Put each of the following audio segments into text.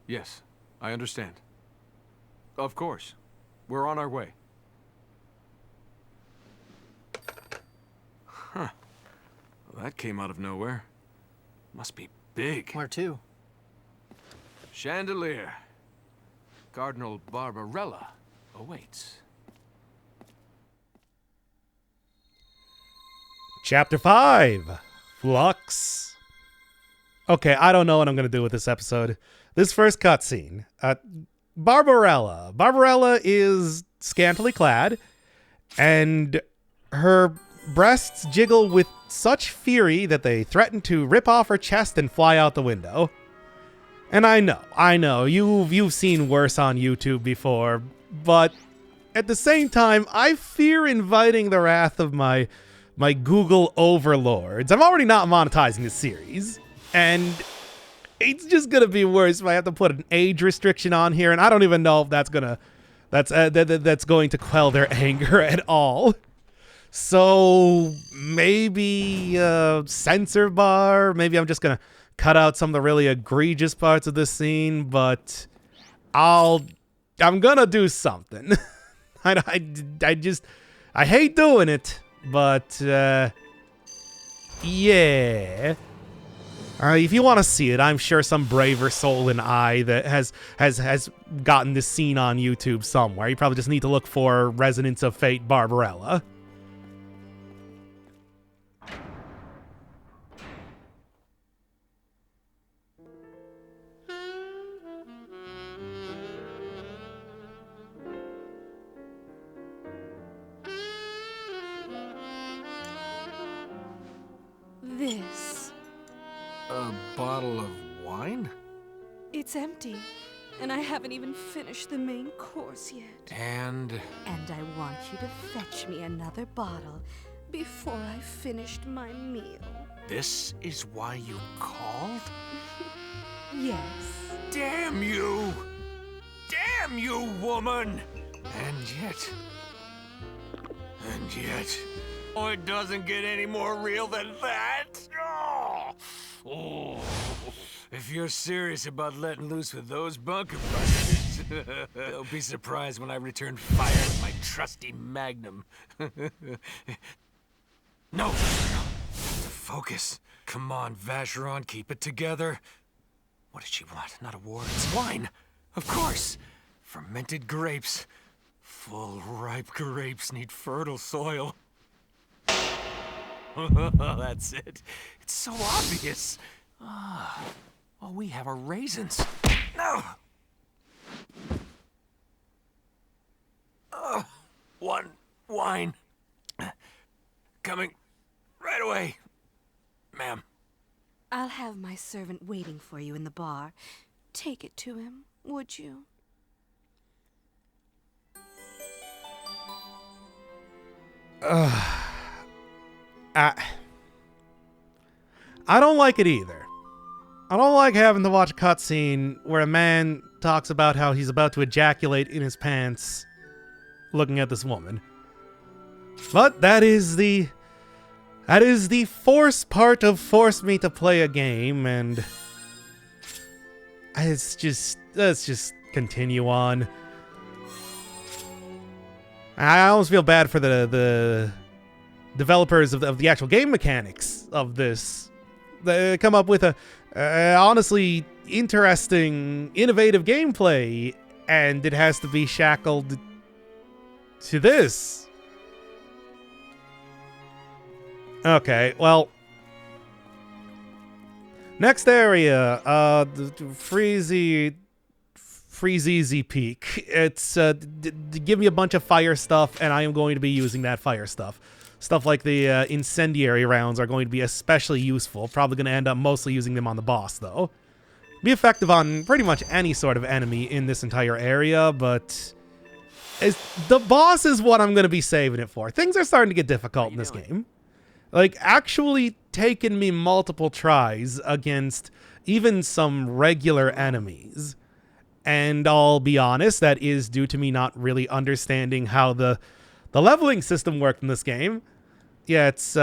Yes, I understand. Of course. We're on our way. Huh. Well, that came out of nowhere. Must be big. Where to? Chandelier. Cardinal Barbarella awaits. Chapter 5, Flux. Okay, I don't know what I'm going to do with this episode. This first cutscene. Barbarella. Barbarella is scantily clad, and her breasts jiggle with such fury that they threaten to rip off her chest and fly out the window. And I know, you've seen worse on YouTube before, but at the same time, I fear inviting the wrath of my Google overlords. I'm already not monetizing this series, and it's just gonna be worse if I have to put an age restriction on here, and I don't even know if that's going to quell their anger at all. So maybe censor bar. Maybe I'm just gonna cut out some of the really egregious parts of this scene, but I'm gonna do something. I hate doing it, but yeah. If you want to see it, I'm sure some braver soul than I that has gotten this scene on YouTube somewhere. You probably just need to look for Resonance of Fate Barbarella. This. A bottle of wine? It's empty, and I haven't even finished the main course yet. And I want you to fetch me another bottle before I finished my meal. this is why you called? Yes. Damn you! Damn you, woman! And yet... Oh, it doesn't get any more real than that! Oh. If you're serious about letting loose with those bunker busters, don't be surprised when I return fire with my trusty magnum. No! Focus. Come on, Vacheron, keep it together. What did she want? Not a war, it's wine. Of course. Fermented grapes. Full, ripe grapes need fertile soil. That's it. It's so obvious. All we have are raisins. No. One wine. Coming right away, ma'am. I'll have my servant waiting for you in the bar. Take it to him, would you? I don't like it either. I don't like having to watch a cutscene where a man talks about how he's about to ejaculate in his pants looking at this woman. But that is the force part of force me to play a game, and let's just continue on. I almost feel bad for the developers of the actual game mechanics of this. They come up with a honestly interesting, innovative gameplay, and it has to be shackled to this. Okay, well, next area, the Freezy Peak. It's give me a bunch of fire stuff, and I am going to be using that fire stuff. Stuff like the incendiary rounds are going to be especially useful. Probably going to end up mostly using them on the boss, though. Be effective on pretty much any sort of enemy in this entire area, but the boss is what I'm going to be saving it for. Things are starting to get difficult in this game. Like, actually taking me multiple tries against even some regular enemies. And I'll be honest, that is due to me not really understanding how the leveling system worked in this game. Yeah, it's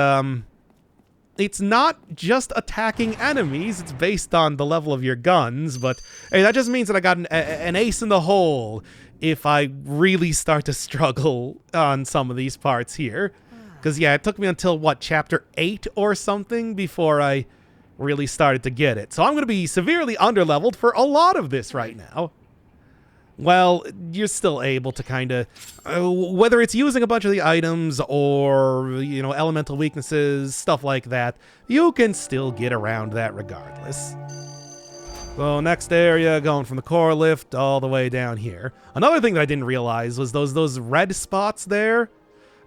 it's not just attacking enemies. It's based on the level of your guns, but hey, that just means that I got an ace in the hole if I really start to struggle on some of these parts here. Because, yeah, it took me until, what, chapter 8 or something before I really started to get it. So I'm going to be severely underleveled for a lot of this right now. Well, you're still able to kind of, whether it's using a bunch of the items or, you know, elemental weaknesses, stuff like that, you can still get around that regardless. So next area, going from the core lift all the way down here. Another thing that I didn't realize was those red spots there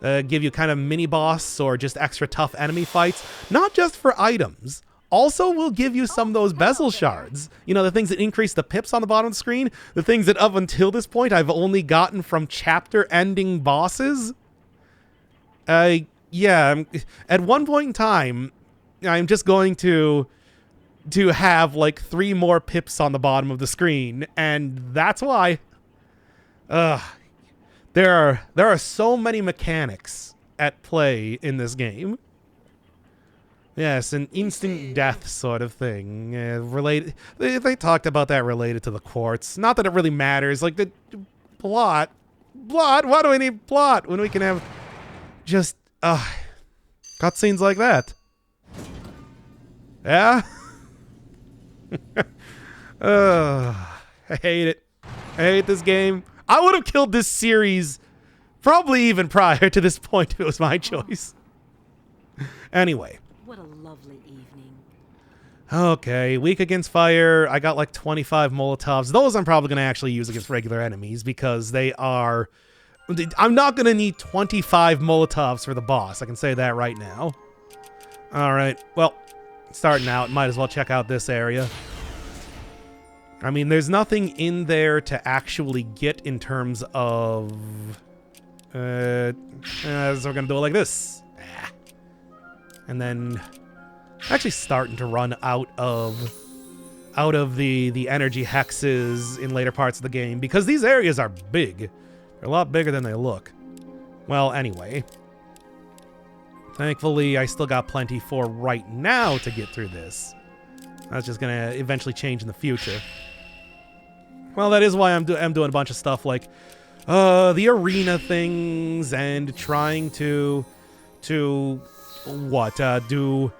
give you kind of mini boss or just extra tough enemy fights, not just for items. Also will give you some of those bezel shards. You know, the things that increase the pips on the bottom of the screen. The things that up until this point I've only gotten from chapter-ending bosses. Yeah, at one point in time, I'm just going to have like 3 more pips on the bottom of the screen, and that's why. There are so many mechanics at play in this game. Yes, an instant death sort of thing. Related, they talked about that related to the quartz. Not that it really matters. Like the plot. Why do we need plot when we can have just cutscenes like that? Yeah. I hate it. I hate this game. I would have killed this series probably even prior to this point if it was my choice. Anyway. What a lovely evening. Okay, weak against fire. I got like 25 Molotovs. Those I'm probably going to actually use against regular enemies because they are... I'm not going to need 25 Molotovs for the boss. I can say that right now. All right, well, starting out, might as well check out this area. I mean, there's nothing in there to actually get in terms of... so we're going to do it like this. And then actually starting to run out of the energy hexes in later parts of the game because these areas are big. They're a lot bigger than they look. Well, anyway. Thankfully, I still got plenty for right now to get through this. That's just going to eventually change in the future. Well, that is why I'm doing a bunch of stuff like the arena things and trying to do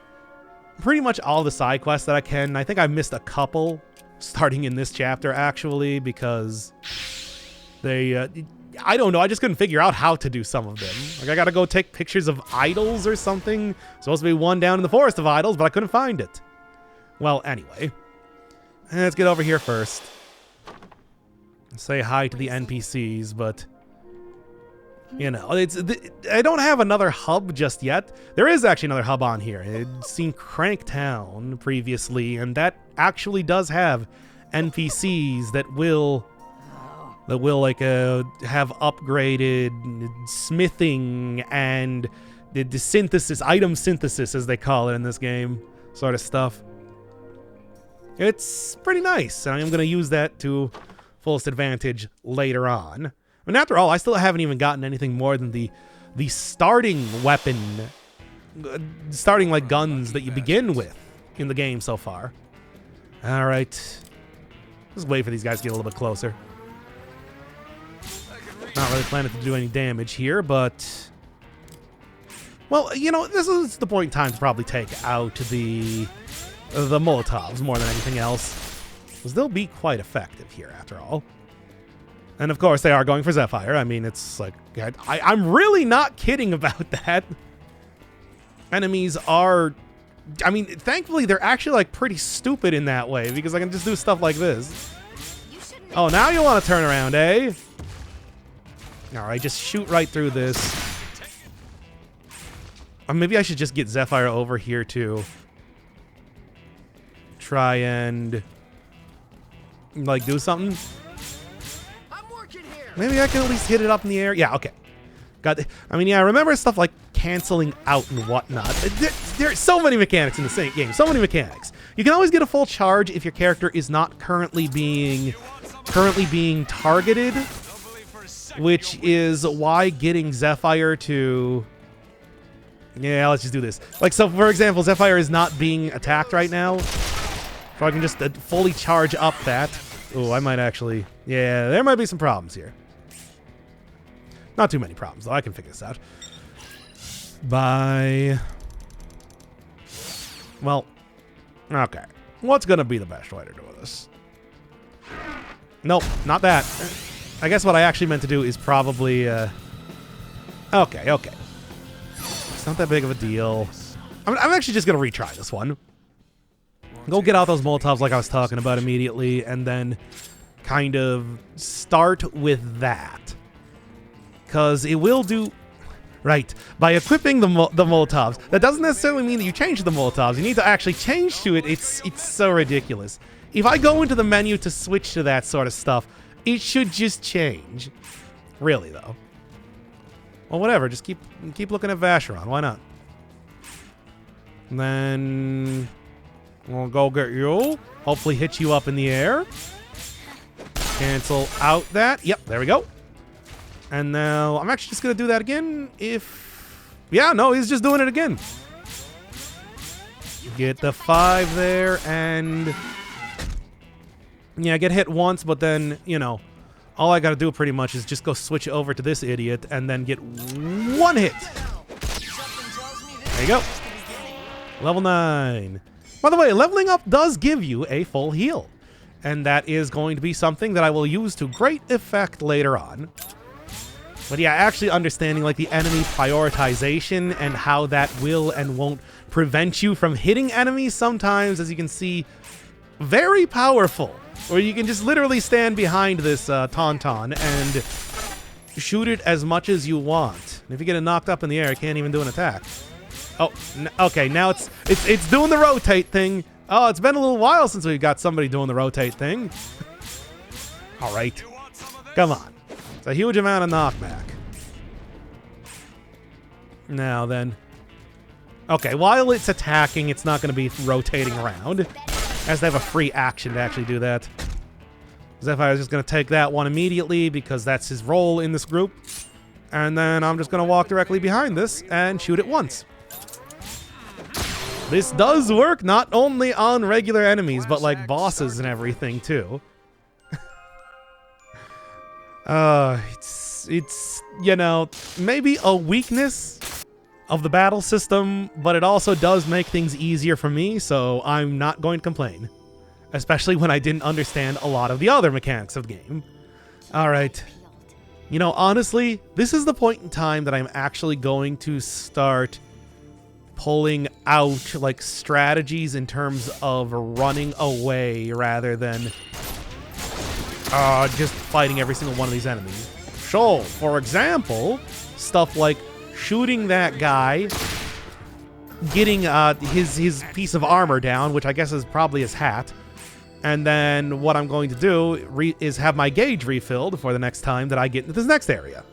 pretty much all the side quests that I can. I think I missed a couple starting in this chapter actually because they I don't know, I just couldn't figure out how to do some of them. Like I gotta go take pictures of idols or something. Supposed to be one down in the forest of idols, but I couldn't find it. Well, anyway, let's get over here first. Say hi to the NPCs, but you know, I don't have another hub just yet. There is actually another hub on here. I'd seen Cranktown previously, and that actually does have NPCs that will like have upgraded smithing and the synthesis, item synthesis as they call it in this game, sort of stuff. It's pretty nice, and I'm going to use that to fullest advantage later on. And after all, I still haven't even gotten anything more than the starting weapon, starting like guns that you begin with in the game so far. All right, just wait for these guys to get a little bit closer. Not really planning to do any damage here, but well, you know, this is the point in time to probably take out the Molotovs more than anything else, because they'll be quite effective here after all. And of course, they are going for Zephyr. I mean, it's like, I'm really not kidding about that. Enemies are, I mean, thankfully, they're actually like pretty stupid in that way, because I can just do stuff like this. Oh, now you want to turn around, eh? All right, just shoot right through this. Or maybe I should just get Zephyr over here to try and like do something. Maybe I can at least hit it up in the air. Yeah, okay. Got it. I mean, yeah, I remember stuff like canceling out and whatnot. There's so many mechanics in the same game. So many mechanics. You can always get a full charge if your character is not currently being targeted, which is why getting Zephyr to Yeah, let's just do this. Like, so for example, Zephyr is not being attacked right now. So I can just fully charge up that. Oh, I might actually... Yeah, there might be some problems here. Not too many problems, though. I can figure this out. Bye. Well, okay. What's going to be the best way to do this? Nope, not that. I guess what I actually meant to do is probably... Okay. It's not that big of a deal. I'm actually just going to retry this one. Go get out those Molotovs like I was talking about immediately, and then kind of start with that. Because it will do... Right. By equipping the Molotovs, that doesn't necessarily mean that you change the Molotovs. You need to actually change to it. It's so ridiculous. If I go into the menu to switch to that sort of stuff, it should just change. Really, though. Well, whatever. Just keep looking at Vacheron. Why not? And then we'll go get you. Hopefully hit you up in the air. Cancel out that. Yep, there we go. And now I'm actually just going to do that again if... Yeah, no, he's just doing it again. Get the 5 there and... Yeah, get hit once, but then, you know, all I got to do pretty much is just go switch over to this idiot and then get 1 hit. There you go. Level 9. By the way, leveling up does give you a full heal. And that is going to be something that I will use to great effect later on. But yeah, actually understanding like the enemy prioritization and how that will and won't prevent you from hitting enemies sometimes, as you can see, very powerful. Or you can just literally stand behind this Tauntaun and shoot it as much as you want. And if you get it knocked up in the air, it can't even do an attack. Oh, okay, now it's doing the rotate thing. Oh, it's been a little while since we've got somebody doing the rotate thing. All right, come on. It's a huge amount of knockback. Now then. Okay, while it's attacking, it's not going to be rotating around. It has to have a free action to actually do that. Zephyr is just going to take that one immediately because that's his role in this group. And then I'm just going to walk directly behind this and shoot it once. This does work not only on regular enemies, but like bosses and everything too. It's, you know, maybe a weakness of the battle system, but it also does make things easier for me, so I'm not going to complain. Especially when I didn't understand a lot of the other mechanics of the game. Alright. You know, honestly, this is the point in time that I'm actually going to start pulling out, like, strategies in terms of running away rather than just fighting every single one of these enemies. So, for example, stuff like shooting that guy, getting his piece of armor down, which I guess is probably his hat, and then what I'm going to do is have my gauge refilled for the next time that I get into this next area.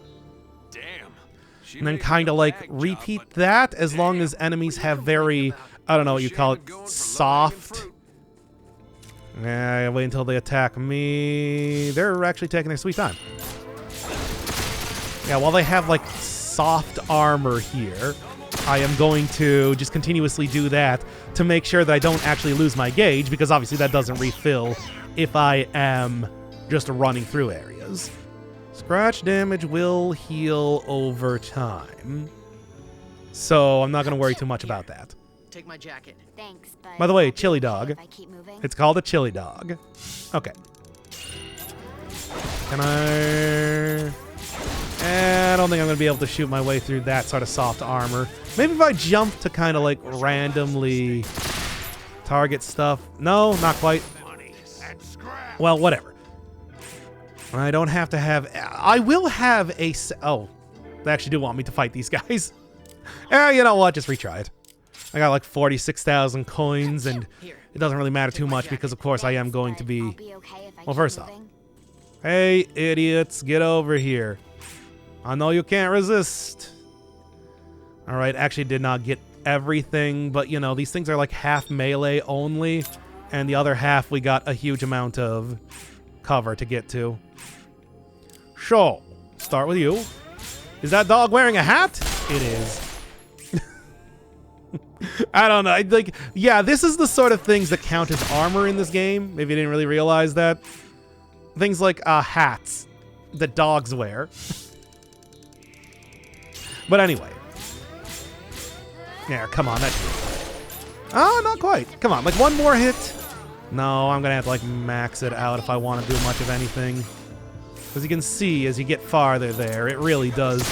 And then kind of like repeat that as long as enemies have very, I don't know what you call it, soft. Wait until they attack me. They're actually taking their sweet time. Yeah, while they have like soft armor here, I am going to just continuously do that to make sure that I don't actually lose my gauge, because obviously that doesn't refill if I am just running through areas. Scratch damage will heal over time. So I'm not going to worry too much about that. Take my jacket. Thanks, but By the way, chili dog. if I keep moving. It's called a chili dog. Okay. Can I... I don't think I'm going to be able to shoot my way through that sort of soft armor. Maybe if I jump to kind of like randomly target stuff. No, not quite. Well, whatever. I don't have to have... I will have a... Oh, they actually do want me to fight these guys. You know what? Just retry it. I got like 46,000 coins, and it doesn't really matter too much because, of course, I am going to be... Okay if I Well, keep first off, moving. hey, idiots, get over here. I know you can't resist. All right, actually did not get everything, but, you know, these things are like half melee only, and the other half we got a huge amount of cover to get to. So, start with you. Is that dog wearing a hat? It is. I don't know. Like, yeah, this is the sort of things that count as armor in this game. Maybe you didn't really realize that. Things like hats that dogs wear. But anyway. Yeah, come on. Oh, not quite. Come on, like one more hit. No, I'm going to have to like max it out if I want to do much of anything. As you can see, as you get farther there, it really does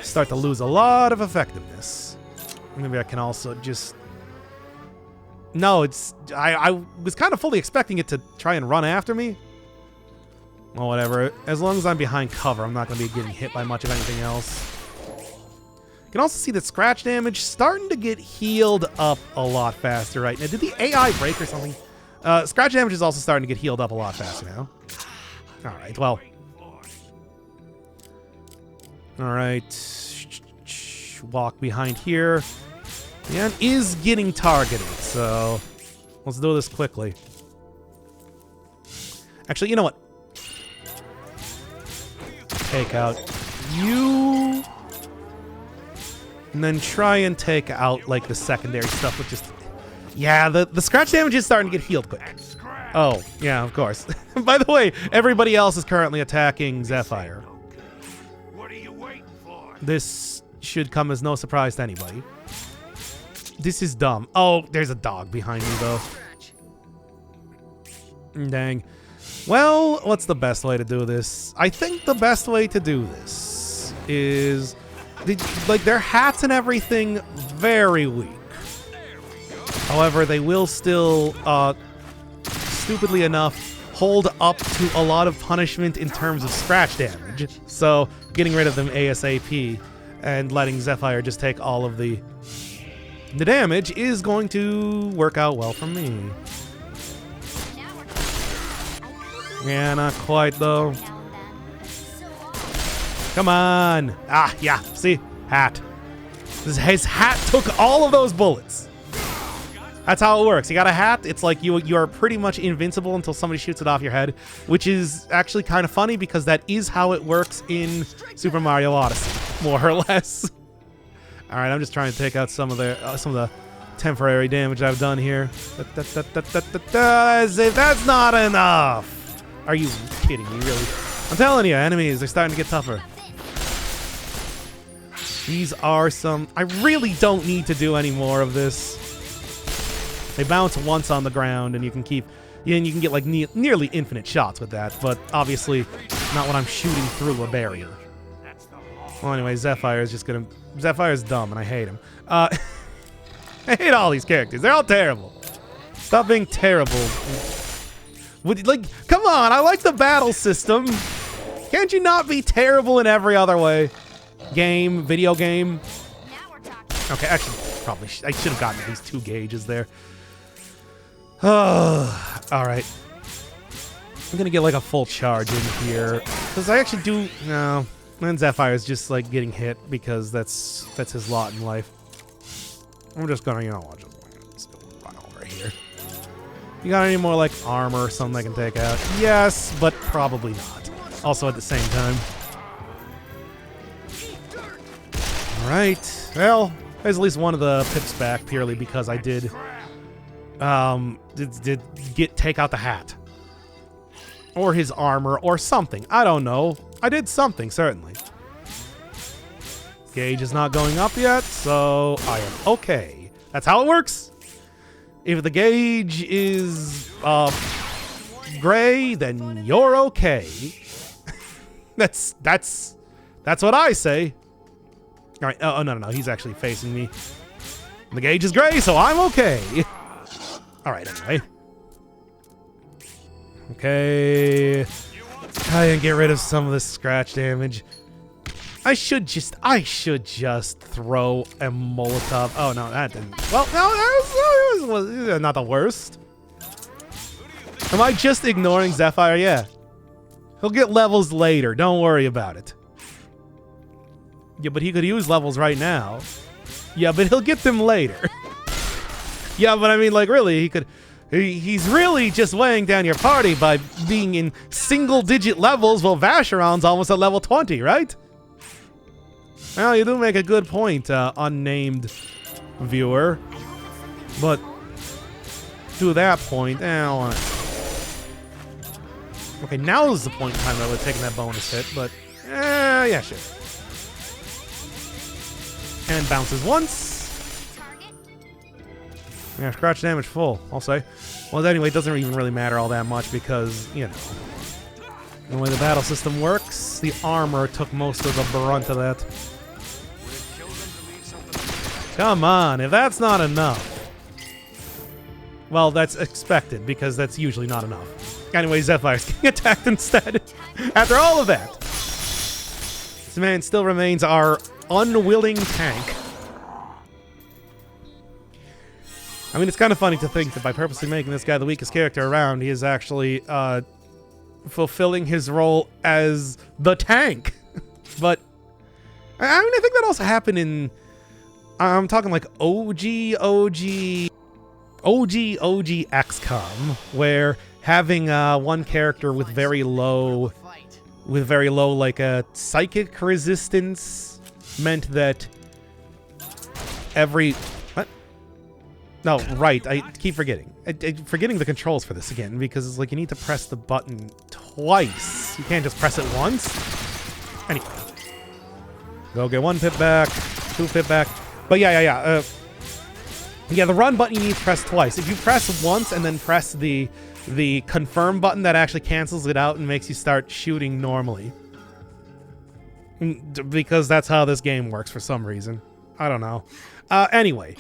start to lose a lot of effectiveness. Maybe I can also just... No, it's... I was kind of fully expecting it to try and run after me. Well, whatever. As long as I'm behind cover, I'm not going to be getting hit by much of anything else. You can also see that scratch damage starting to get healed up a lot faster right now. Did the AI break or something? Scratch damage is also starting to get healed up a lot faster now. Alright, well... Alright. Walk behind here. And is getting targeted, so let's do this quickly. Actually, you know what? Take out you. And then try and take out, like, the secondary stuff with just... Yeah, the scratch damage is starting to get healed quick. Oh, yeah, of course. By the way, everybody else is currently attacking Zephyr. This should come as no surprise to anybody. This is dumb. Oh, there's a dog behind me, though. Dang. Well, what's the best way to do this? I think the best way to do this is... like, their hats and everything, very weak. However, they will still, stupidly enough, hold up to a lot of punishment in terms of scratch damage. So, getting rid of them ASAP and letting Zephyr just take all of the damage is going to work out well for me. Yeah, not quite, though. Come on. Ah, yeah. See? Hat. His hat took all of those bullets. That's how it works. You got a hat, it's like you are pretty much invincible until somebody shoots it off your head, which is actually kind of funny because that is how it works in Super Mario Odyssey, more or less. All right, I'm just trying to take out some of the temporary damage I've done here. That's not enough. Are you kidding me, really? I'm telling you, enemies, they're starting to get tougher. These are some... I really don't need to do any more of this. They bounce once on the ground, and you can keep... and you can get like nearly infinite shots with that, but obviously not when I'm shooting through a barrier. Well, anyway, Zephyr is just gonna... Zephyr's dumb, and I hate him. I hate all these characters. They're all terrible. Stop being terrible. Come on, I like the battle system. Can't you not be terrible in every other way? Video game. Okay, actually, probably I should have gotten at least 2 gauges there. Oh, all right. I'm gonna get like a full charge in here because I actually do. No, and Zephyr is just like getting hit because that's his lot in life. I'm just gonna, you know what, just run over here. You got any more like armor or something I can take out? Yes, but probably not. Also at the same time. All right. Well, there's at least one of the pips back purely because I did take out the hat. Or his armor or something. I don't know. I did something, certainly. Gauge is not going up yet, so I am okay. That's how it works. If the gauge is gray, then you're okay. That's what I say. All right. Oh, no. He's actually facing me. The gauge is gray, so I'm okay. All right, anyway. Okay. Try and get rid of some of this scratch damage. I should just throw a Molotov. Oh, no, that didn't. Well, no, that was not the worst. Am I just ignoring Zephyr? Yeah. He'll get levels later. Don't worry about it. Yeah, but he could use levels right now. Yeah, but he'll get them later. Yeah, but I mean, like, really, he could... He's really just weighing down your party by being in single-digit levels while Vacheron's almost at level 20, right? Well, you do make a good point, unnamed viewer. But to that point, okay, now is the point in time that I would have taken that bonus hit, but yeah, sure. And bounces once. Yeah, scratch damage full, I'll say. Well, anyway, it doesn't even really matter all that much because, you know, the way the battle system works, the armor took most of the brunt of that. Come on, if that's not enough. Well, that's expected, because that's usually not enough. Anyway, Zephyr's getting attacked instead. After all of that. This man still remains our unwilling tank. I mean, it's kind of funny to think that by purposely making this guy the weakest character around, he is actually fulfilling his role as the tank. But, I mean, I think that also happened in... I'm talking like OG XCOM, where having one character with very low like a psychic resistance meant that every no, right, I keep forgetting. Forgetting the controls for this again, because it's like you need to press the button twice. You can't just press it once. Anyway. Go get 1 pip back, 2 pip back. But yeah, the run button you need to press twice. If you press once and then press the confirm button, that actually cancels it out and makes you start shooting normally. Because that's how this game works for some reason. I don't know. Anyway.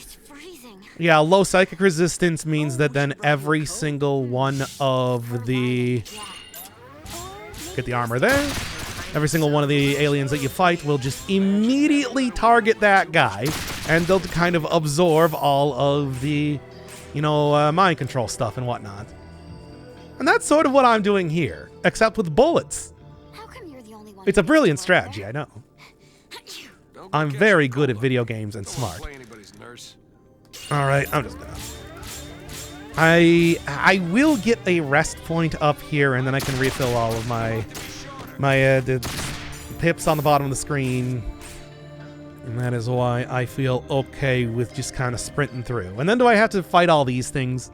Yeah, low psychic resistance means that then every single one of the... Get the armor there. Every single one of the aliens that you fight will just immediately target that guy, and they'll kind of absorb all of the, you know, mind control stuff and whatnot. And that's sort of what I'm doing here, except with bullets. How come you're the only one? It's a brilliant strategy, I know. I'm very good at video games and smart. Alright, I'm just gonna... I will get a rest point up here, and then I can refill all of my the pips on the bottom of the screen. And that is why I feel okay with just kind of sprinting through. And then do I have to fight all these things?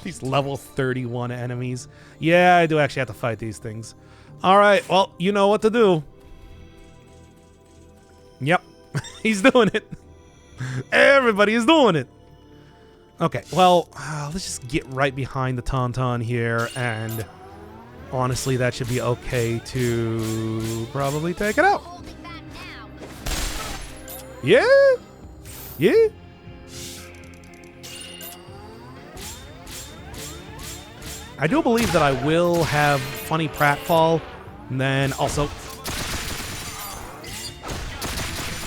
These level 31 enemies. Yeah, I do actually have to fight these things. Alright, well, you know what to do. Yep, he's doing it. Everybody is doing it. Okay, well, let's just get right behind the Tauntaun here, and honestly, that should be okay to probably take it out. Yeah? Yeah? I do believe that I will have funny pratfall, and then also...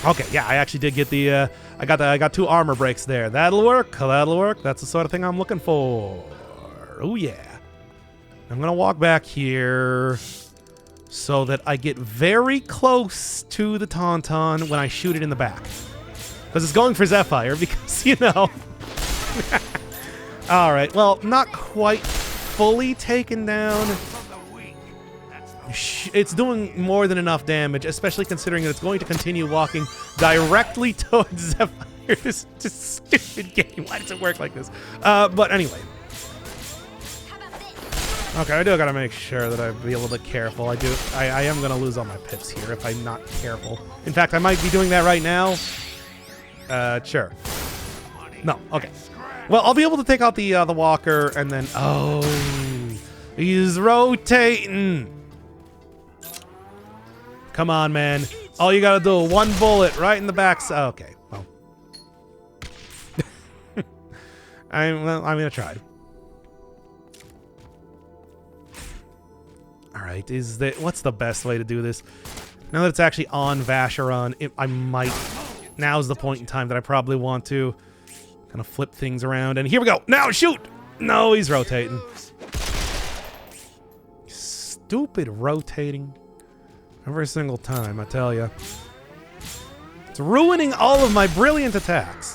Okay, yeah, I actually did get the... I got 2 armor breaks there. That'll work. That'll work. That's the sort of thing I'm looking for. Oh yeah. I'm gonna walk back here so that I get very close to the Tauntaun when I shoot it in the back. Because it's going for Zephyr, because, you know. Alright, well, not quite fully taken down. It's doing more than enough damage, especially considering that it's going to continue walking directly towards Zephyr. This stupid game. Why does it work like this? But anyway. Okay, I do gotta make sure that I be a little bit careful. I am gonna lose all my pips here if I'm not careful. In fact, I might be doing that right now. Sure. No, okay. Well, I'll be able to take out the walker, and then... Oh, he's rotating. Come on, man. All you gotta do, 1 bullet right in the back. Okay, well. I'm gonna try. Alright, what's the best way to do this? Now that it's actually on Vacheron, I might... Now's the point in time that I probably want to kind of flip things around. And here we go. Now shoot! No, he's rotating. Stupid rotating. Every single time, I tell you. It's ruining all of my brilliant attacks.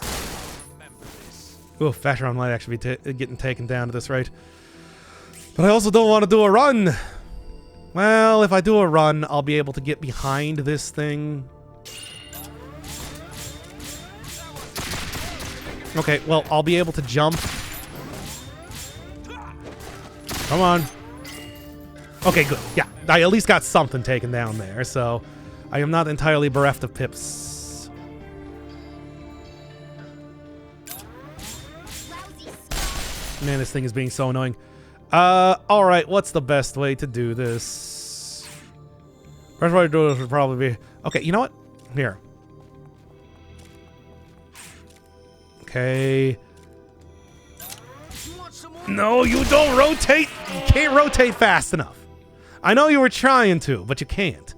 Ooh, Vacheron might actually be getting taken down at this rate. But I also don't want to do a run. Well, if I do a run, I'll be able to get behind this thing. Okay, well, I'll be able to jump. Come on. Okay, good. Yeah, I at least got something taken down there, so I am not entirely bereft of pips. Man, this thing is being so annoying. Alright, what's the best way to do this? First way to do this would probably be... Okay, you know what? Here. Okay. No, you don't rotate. You can't rotate fast enough. I know you were trying to, but you can't.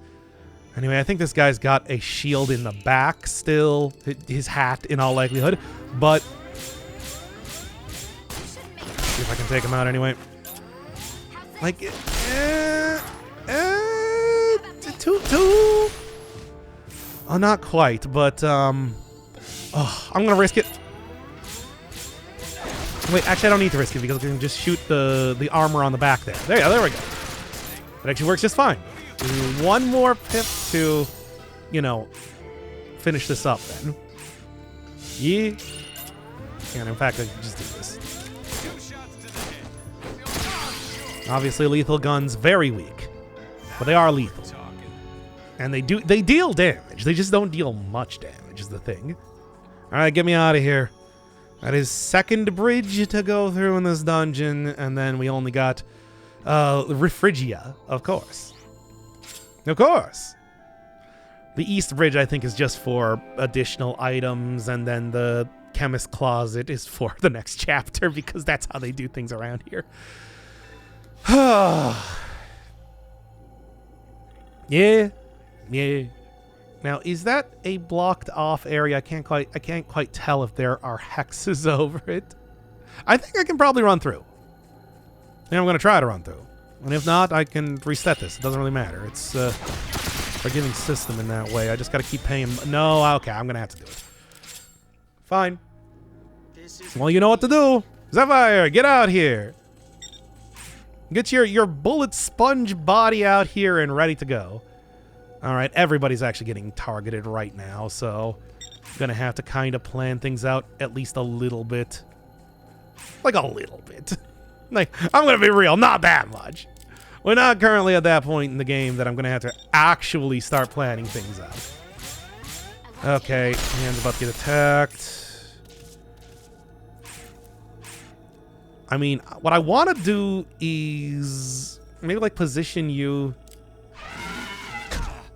Anyway, I think this guy's got a shield in the back still. His hat, in all likelihood. But... see if I can take him out anyway. Like... two? Oh, not quite, but... oh, I'm gonna risk it. Wait, actually, I don't need to risk it because I can just shoot the armor on the back there. There we go. It actually works just fine. One more pip to, you know, finish this up then. Yeah. And in fact, I can just do this. Obviously, lethal guns, very weak. But they are lethal. And they deal damage. They just don't deal much damage is the thing. Alright, get me out of here. That is second bridge to go through in this dungeon, and then we only got Refrigia, of course. Of course. The East Bridge, I think, is just for additional items, and then the Chemist Closet is for the next chapter, because that's how they do things around here. Yeah. Now, is that a blocked off area? I can't quite tell if there are hexes over it. I think I can probably run through. And I'm going to try to run through. And if not, I can reset this. It doesn't really matter. It's a forgiving system in that way. I just got to keep paying. No, okay, I'm going to have to do it. Fine. Well, you know what to do. Zephyr, get out here. Get your bullet sponge body out here and ready to go. All right, everybody's actually getting targeted right now, so I'm going to have to kind of plan things out at least a little bit. Like a little bit. Like, I'm going to be real, not that much. We're not currently at that point in the game that I'm going to have to actually start planning things out. Okay, man's about to get attacked. I mean, what I want to do is maybe like position you...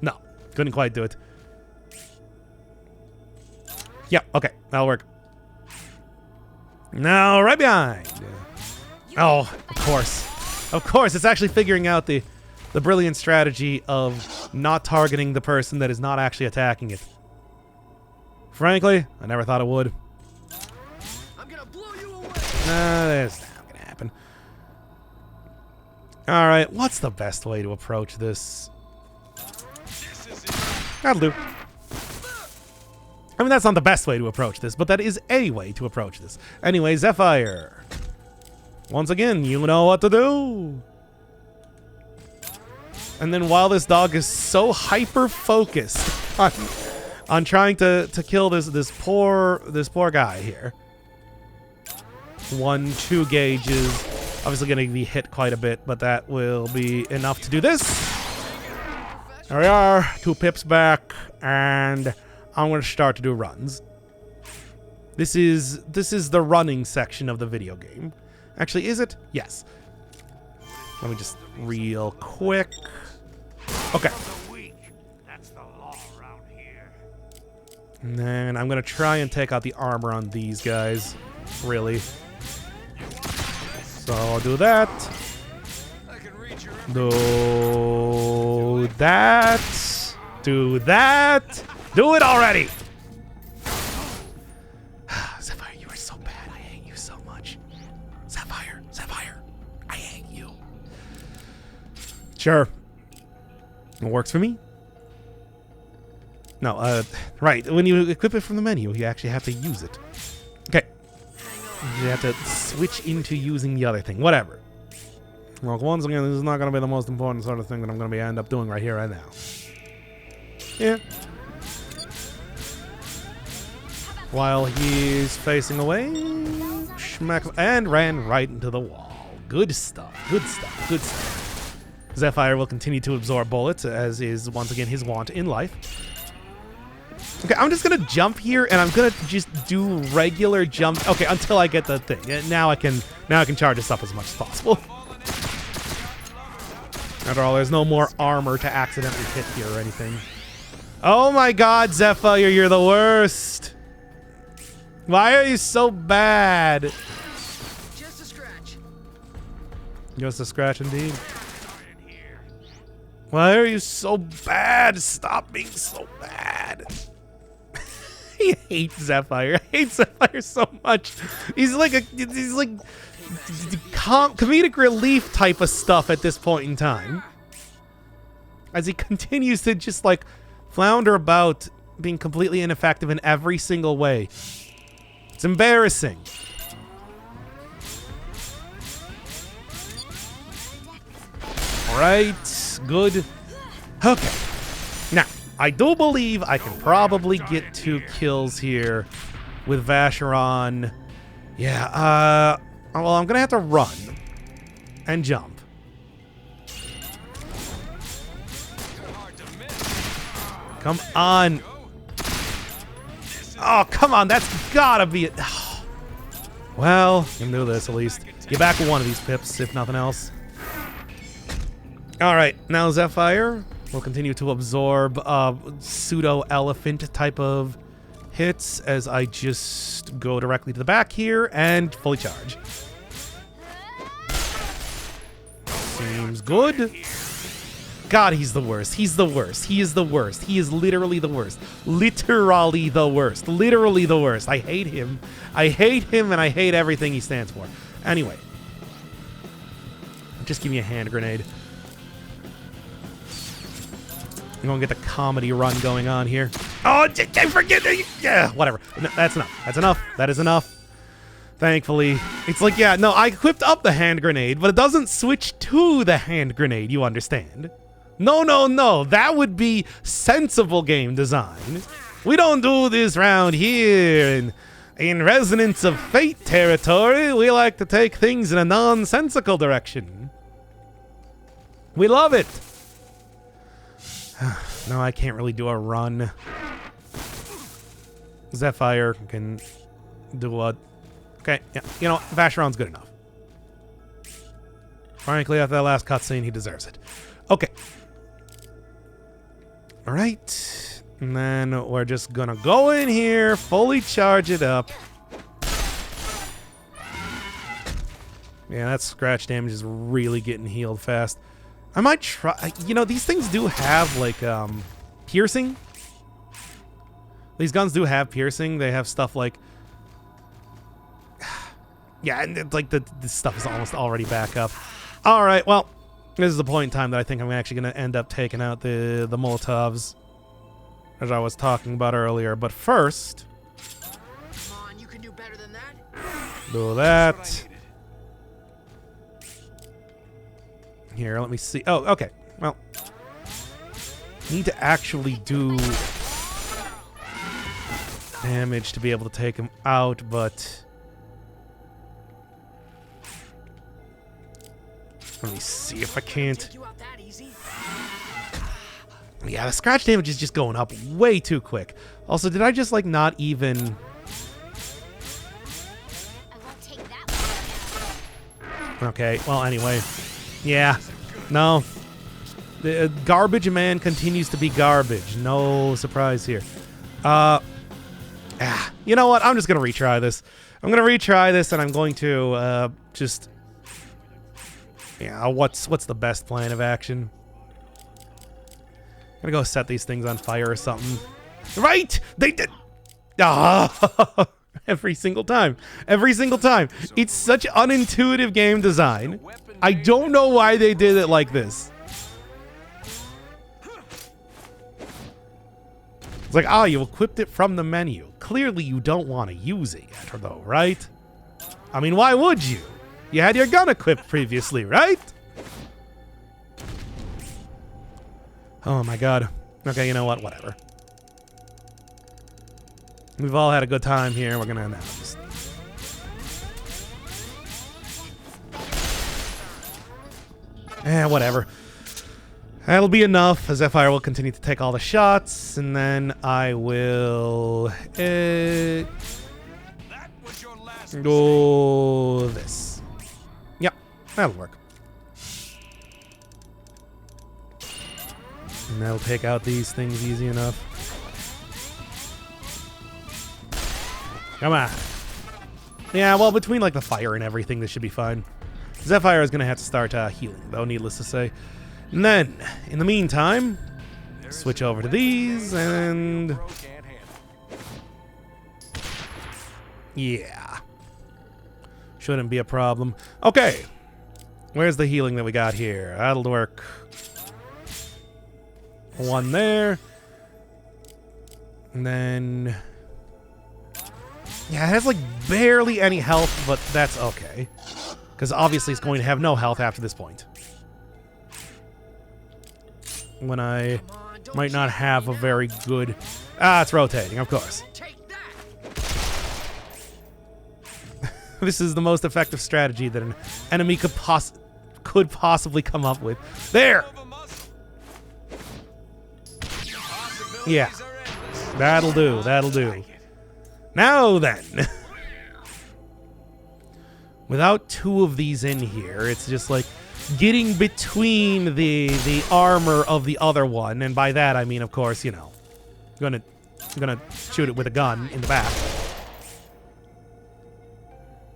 No, couldn't quite do it. Yeah, okay, that'll work. Now, right behind. Oh, of course. Of course, it's actually figuring out the brilliant strategy of not targeting the person that is not actually attacking it. Frankly, I never thought it would. I'm gonna blow you away. That's not gonna happen. Alright, what's the best way to approach this? That'll do. I mean, that's not the best way to approach this, but that is a way to approach this. Anyway, Zephyr. Once again, you know what to do. And then while this dog is so hyper-focused on trying to kill this poor guy here. 1-2 gauges. Obviously going to be hit quite a bit, but that will be enough to do this. There we are, 2 pips back, and I'm going to start to do runs. This is the running section of the video game. Actually, is it? Yes. Let me just real quick. Okay. And then I'm going to try and take out the armor on these guys. Really. So I'll do that. Do that. Do that. Do it already. Zephyr, you are so bad. I hate you so much. Zephyr, I hate you. Sure. It works for me. No, right. When you equip it from the menu, you actually have to use it. Okay. You have to switch into using the other thing. Whatever. Well, once again, this is not going to be the most important sort of thing that I'm going to end up doing right here, right now. Yeah. while he's facing away. Schmack, and ran right into the wall. Good stuff. Good stuff. Good stuff. Zephyr will continue to absorb bullets, as is once again his wont in life. Okay, I'm just gonna jump here, and I'm gonna just do regular jump. Okay, until I get the thing. Now I can charge this up as much as possible. After all, there's no more armor to accidentally hit here or anything. Oh my God, Zephyr, you're the worst. Why are you so bad? Just a scratch. Just a scratch indeed. Why are you so bad? Stop being so bad. I hate Zephyr. I hate Zephyr so much. He's like comedic relief type of stuff at this point in time. As he continues to just like flounder about, being completely ineffective in every single way. It's embarrassing. All right, good. Okay. Now, I do believe I can probably get 2 kills here with Vacheron. Yeah, well, I'm gonna have to run and jump. Come on. Oh, come on, that's gotta be it. Well, you can do this at least. Get back with one of these pips, if nothing else. All right, now Zephyr will continue to absorb pseudo-elephant type of hits as I just go directly to the back here and fully charge. Seems good. God, he's the worst. He's the worst. He is the worst. He is literally the worst. Literally the worst. Literally the worst. I hate him. I hate him, and I hate everything he stands for. Anyway. Just give me a hand grenade. I'm gonna get the comedy run going on here. Oh, I forget. Yeah, whatever. No, that's enough. That's enough. That is enough. Thankfully. It's like, yeah, no, I equipped up the hand grenade, but it doesn't switch to the hand grenade, you understand? No, no, no. That would be sensible game design. We don't do this round here in Resonance of Fate territory. We like to take things in a nonsensical direction. We love it. No, I can't really do a run. Zephyr can do a... Okay, yeah, you know, Vacheron's good enough. Frankly, after that last cutscene, he deserves it. Okay. All right. And then we're just gonna go in here, fully charge it up. Yeah, that scratch damage is really getting healed fast. I might try... You know, these things do have, like, piercing. These guns do have piercing. They have stuff like... Yeah, and it's like this stuff is almost already back up. All right, well, this is the point in time that I think I'm actually going to end up taking out the Molotovs, as I was talking about earlier. But first... Come on, you can do better than that. Do that. Here, let me see. Oh, okay. Well, need to actually do damage to be able to take him out, but let me see if I can't. Take you out that easy. Yeah, the scratch damage is just going up way too quick. Also, did I just like not even... I won't take that one. Okay, well, anyway. Yeah, no. The garbage man continues to be garbage. No surprise here. You know what? I'm just going to retry this. I'm going to retry this, and I'm going to just... Yeah, what's the best plan of action? I'm going to go set these things on fire or something. Right! They did... Ah! Every single time. Every single time. It's such unintuitive game design. I don't know why they did it like this. It's like, you equipped it from the menu. Clearly you don't want to use it yet, though, right? I mean, why would you? You had your gun equipped previously, right? Oh my god. Okay, you know what? Whatever. We've all had a good time here. We're gonna now just... whatever. That'll be enough. Zephyr will continue to take all the shots, and then I will go this. Yep, that'll work. And that'll take out these things easy enough. Come on. Yeah, well, between like the fire and everything, this should be fine. Zephyr is going to have to start healing, though, needless to say. And then, in the meantime, switch over to these, and... yeah. Shouldn't be a problem. Okay. Where's the healing that we got here? That'll work. One there. And then... yeah, it has like barely any health, but that's okay. Because obviously it's going to have no health after this point. When I might not have a very good... ah, it's rotating, of course. This is the most effective strategy that an enemy could possibly come up with. There! Yeah. That'll do, that'll do. Now then! Without two of these in here, it's just like getting between the armor of the other one, and by that I mean, of course, you know, I'm gonna shoot it with a gun in the back.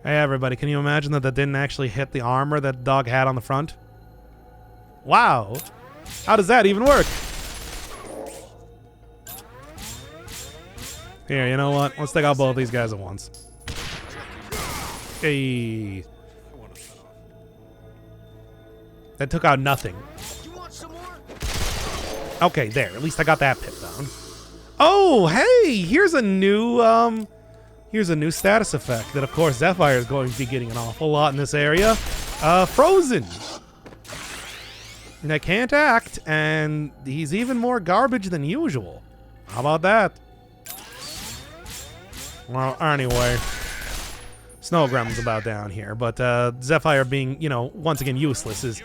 Hey everybody, can you imagine that didn't actually hit the armor that the dog had on the front? Wow! How does that even work? Here, you know what? Let's take out both these guys at once. Hey. That took out nothing. Okay, there. At least I got that pip down. Oh, hey! Here's a new status effect that, of course, Zephyr is going to be getting an awful lot in this area. Frozen. And I can't act, and he's even more garbage than usual. How about that? Well, anyway. Snow Gremlin's about down here, but Zephyr being, you know, once again useless is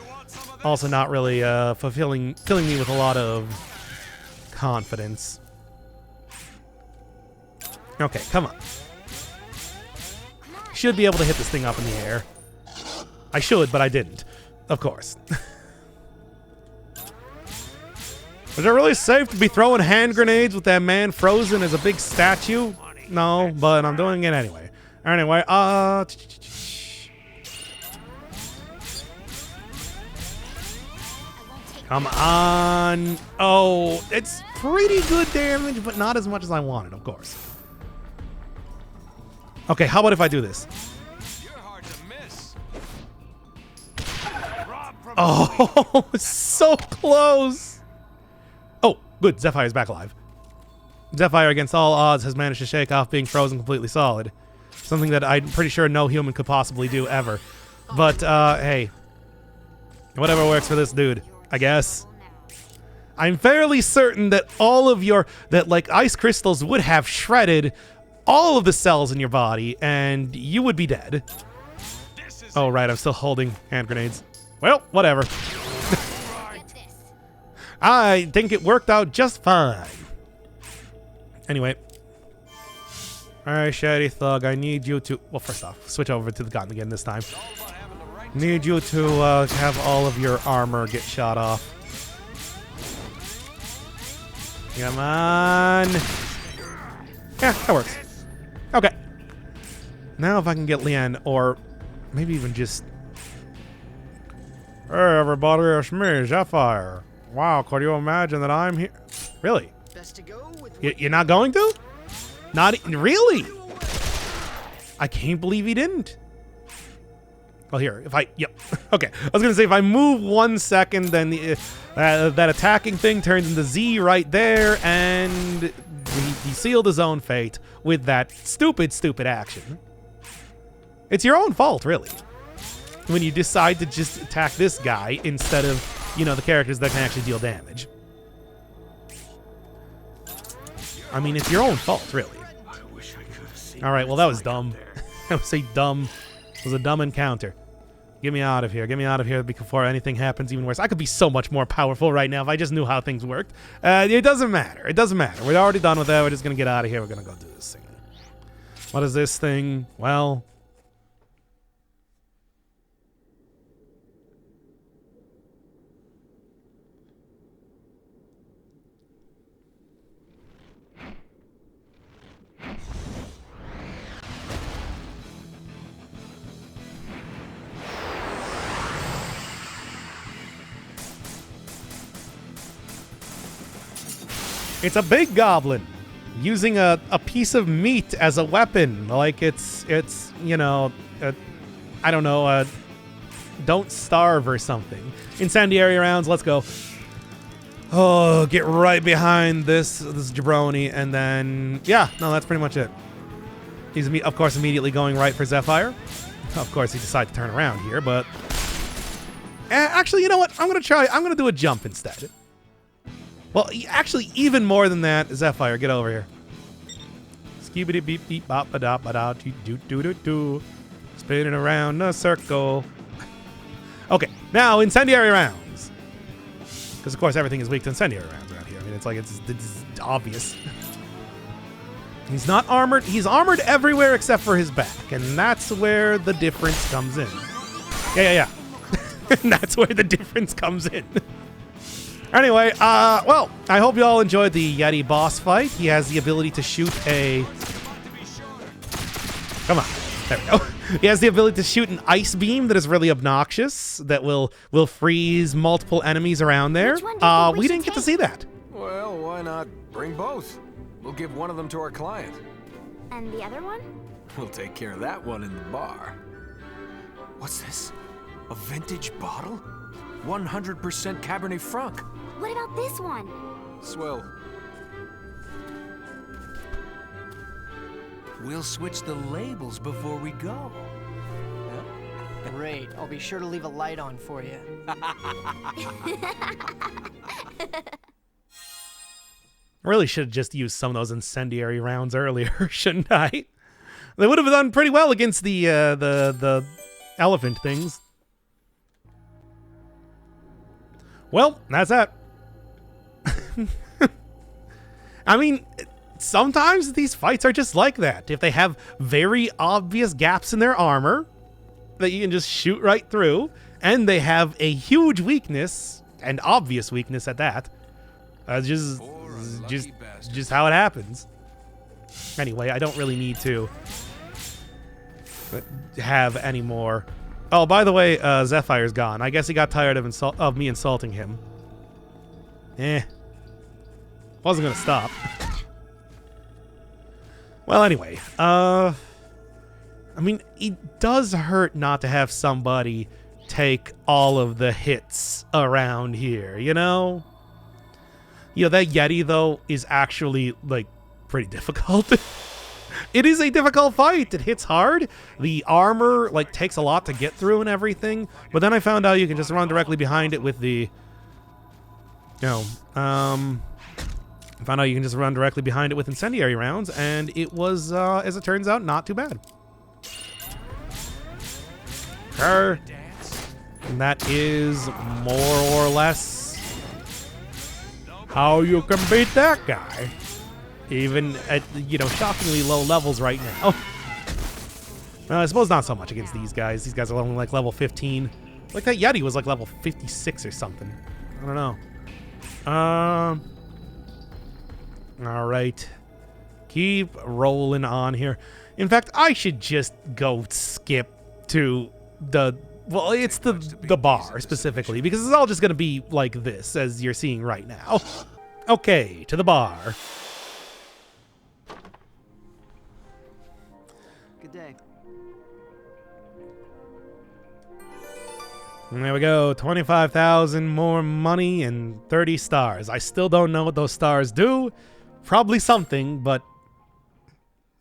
also not really filling me with a lot of confidence. Okay, come on. Should be able to hit this thing up in the air. I should, but I didn't. Of course. Was it really safe to be throwing hand grenades with that man frozen as a big statue? No, but I'm doing it anyway. Anyway, come on. Oh, it's pretty good damage, but not as much as I wanted, of course. Okay, how about if I do this? Oh, so close. Oh, good. Zephyr's back alive. Zephyr, against all odds, has managed to shake off being frozen completely solid. Something that I'm pretty sure no human could possibly do ever. But, hey. Whatever works for this dude, I guess. I'm fairly certain that all of that like ice crystals would have shredded all of the cells in your body, and you would be dead. Oh, right, I'm still holding hand grenades. Well, whatever. I think it worked out just fine. Anyway. Alright, Shady Thug, I need you to... well, first off, switch over to the gun again this time. Need you to have all of your armor get shot off. Come on. Yeah, that works. Okay. Now if I can get Leanne, or maybe even just... hey, everybody, it's me, Zephyr. Wow, could you imagine that I'm here? Really? Best to go with You're not going to? Not really? I can't believe he didn't. Well, here, if I... yep. Okay. I was going to say, if I move 1 second, then that attacking thing turns into Z right there, and he sealed his own fate with that stupid, stupid action. It's your own fault, really. When you decide to just attack this guy instead of, you know, the characters that can actually deal damage. I mean, it's your own fault, really. All right, well, that was dumb. That was a dumb encounter. Get me out of here. Get me out of here before anything happens even worse. I could be so much more powerful right now if I just knew how things worked. It doesn't matter. It doesn't matter. We're already done with that. We're just going to get out of here. We're going to go do this thing. What is this thing? Well... It's a big goblin using a piece of meat as a weapon. Like it's you know, I don't know, don't starve or something. Incendiary rounds, let's go. Oh, get right behind this jabroni, and then, yeah, no, that's pretty much it. He's, of course, immediately going right for Zephyr. Of course, he decided to turn around here, but... actually, you know what? I'm going to do a jump instead. Well, actually, even more than that, Zephyr, get over here. Skibidi beep beep bop ba da ba da do do do do do. Spinning around a circle. Okay, now incendiary rounds. Because of course everything is weak to incendiary rounds around here. I mean, it's like it's obvious. He's not armored. He's armored everywhere except for his back, and that's where the difference comes in. Yeah. And that's where the difference comes in. Anyway, well, I hope you all enjoyed the Yeti boss fight. He has the ability to shoot a... Come on. There we go. He has the ability to shoot an ice beam that is really obnoxious, that will freeze multiple enemies around there. We didn't get to see that. Well, why not bring both? We'll give one of them to our client. And the other one? We'll take care of that one in the bar. What's this? A vintage bottle? 100% Cabernet Franc. What about this one? Swill. We'll switch the labels before we go. Great. I'll be sure to leave a light on for you. Really should have just used some of those incendiary rounds earlier, shouldn't I? They would have done pretty well against the elephant things. Well, that's that. I mean, sometimes these fights are just like that. If they have very obvious gaps in their armor that you can just shoot right through, and they have a huge weakness, and obvious weakness at that, just how it happens. Anyway, I don't really need to have any more. Oh, by the way, Zephyr's gone. I guess he got tired of me insulting him. Wasn't gonna stop. Well, anyway, I mean, it does hurt not to have somebody take all of the hits around here, you know? You know, that Yeti, though, is actually, like, pretty difficult. It is a difficult fight. It hits hard. The armor, like, takes a lot to get through and everything. But then I found out you can just run directly behind it with the... I found out you can just run directly behind it with incendiary rounds, and it was, as it turns out, not too bad. And that is more or less how you can beat that guy. Even at, you know, shockingly low levels right now. Well, I suppose not so much against these guys. These guys are only like level 15. Like that Yeti was like level 56 or something. I don't know. All right. Keep rolling on here. In fact, I should just go skip to the... Well, it's the bar specifically, because it's all just going to be like this, as you're seeing right now. Okay, to the bar. Good day. And there we go, 25,000 more money and 30 stars. I still don't know what those stars do. Probably something, but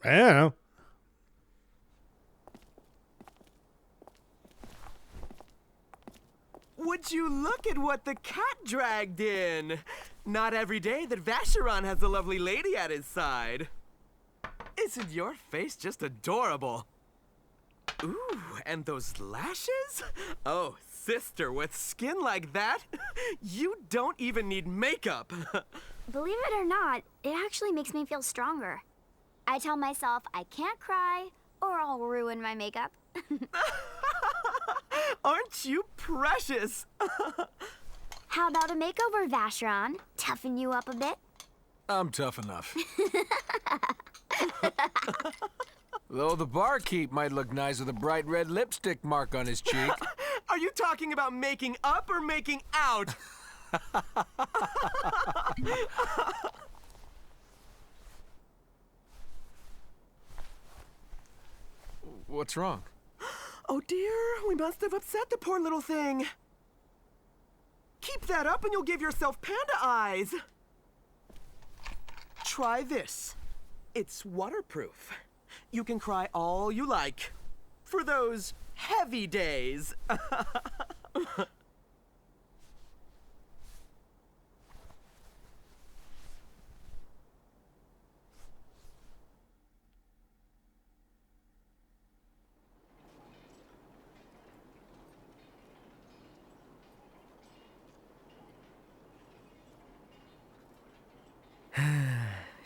I don't know. Would you look at what the cat dragged in? Not every day that Vacheron has a lovely lady at his side. Isn't your face just adorable? Ooh, and those lashes? Oh, sister, with skin like that, you don't even need makeup. Believe it or not, it actually makes me feel stronger. I tell myself I can't cry or I'll ruin my makeup. Aren't you precious? How about a makeover, Vacheron? Toughen you up a bit? I'm tough enough. Though the barkeep might look nice with a bright red lipstick mark on his cheek. Are you talking about making up or making out? What's wrong? Oh dear, we must have upset the poor little thing. Keep that up and you'll give yourself panda eyes. Try this. It's waterproof. You can cry all you like. For those heavy days.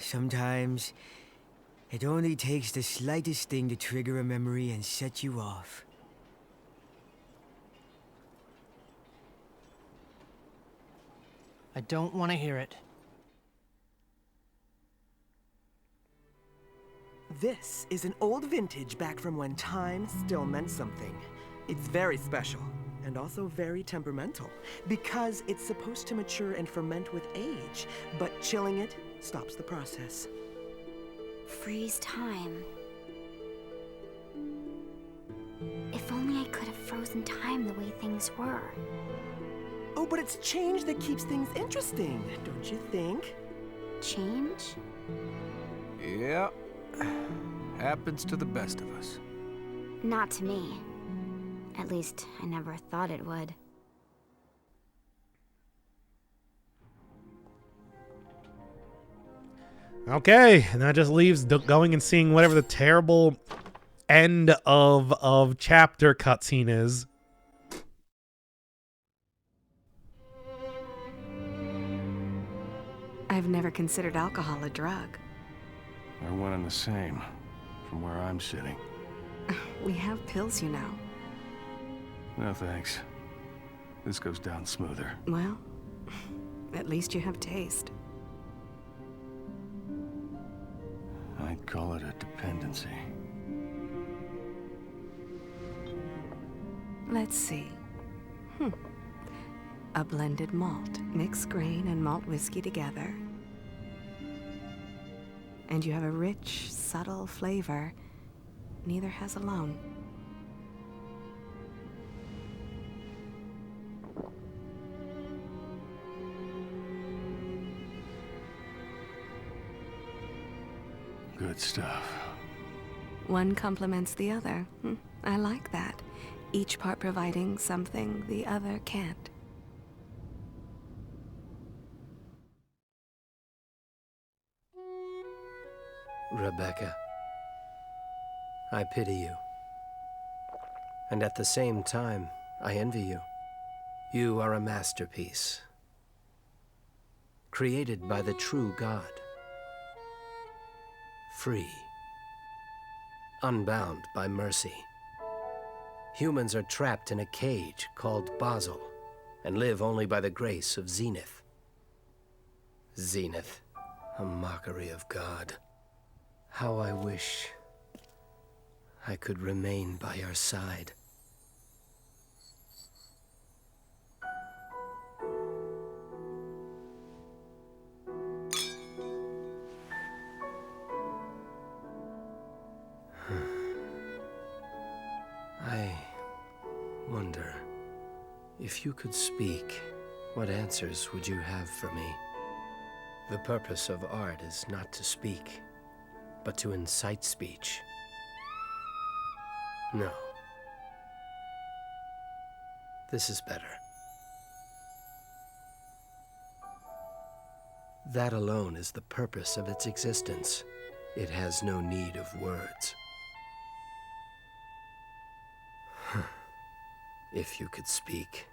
Sometimes, it only takes the slightest thing to trigger a memory and set you off. I don't want to hear it. This is an old vintage back from when time still meant something. It's very special and also very temperamental because it's supposed to mature and ferment with age, but chilling it stops the process. Freeze time. If only I could have frozen time the way things were. Oh, but it's change that keeps things interesting, don't you think? Change? Yeah. Happens to the best of us. Not to me. At least, I never thought it would. Okay, and that just leaves going and seeing whatever the terrible end of chapter cutscene is. I've never considered alcohol a drug. They're one and the same, from where I'm sitting. We have pills, you know. No thanks. This goes down smoother. Well, at least you have taste. I'd call it a dependency. Let's see. A blended malt. Mix grain and malt whiskey together. And you have a rich, subtle flavor neither has alone. Good stuff. One complements the other. I like that. Each part providing something the other can't. Rebecca, I pity you. And at the same time, I envy you. You are a masterpiece, created by the true God. Free, unbound by mercy. Humans are trapped in a cage called Basel and live only by the grace of Zenith. Zenith, a mockery of God. How I wish I could remain by your side. I wonder, if you could speak, what answers would you have for me? The purpose of art is not to speak, but to incite speech. No. This is better. That alone is the purpose of its existence. It has no need of words. If you could speak.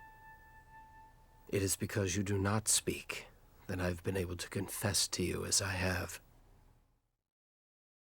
It is because you do not speak that I've been able to confess to you as I have.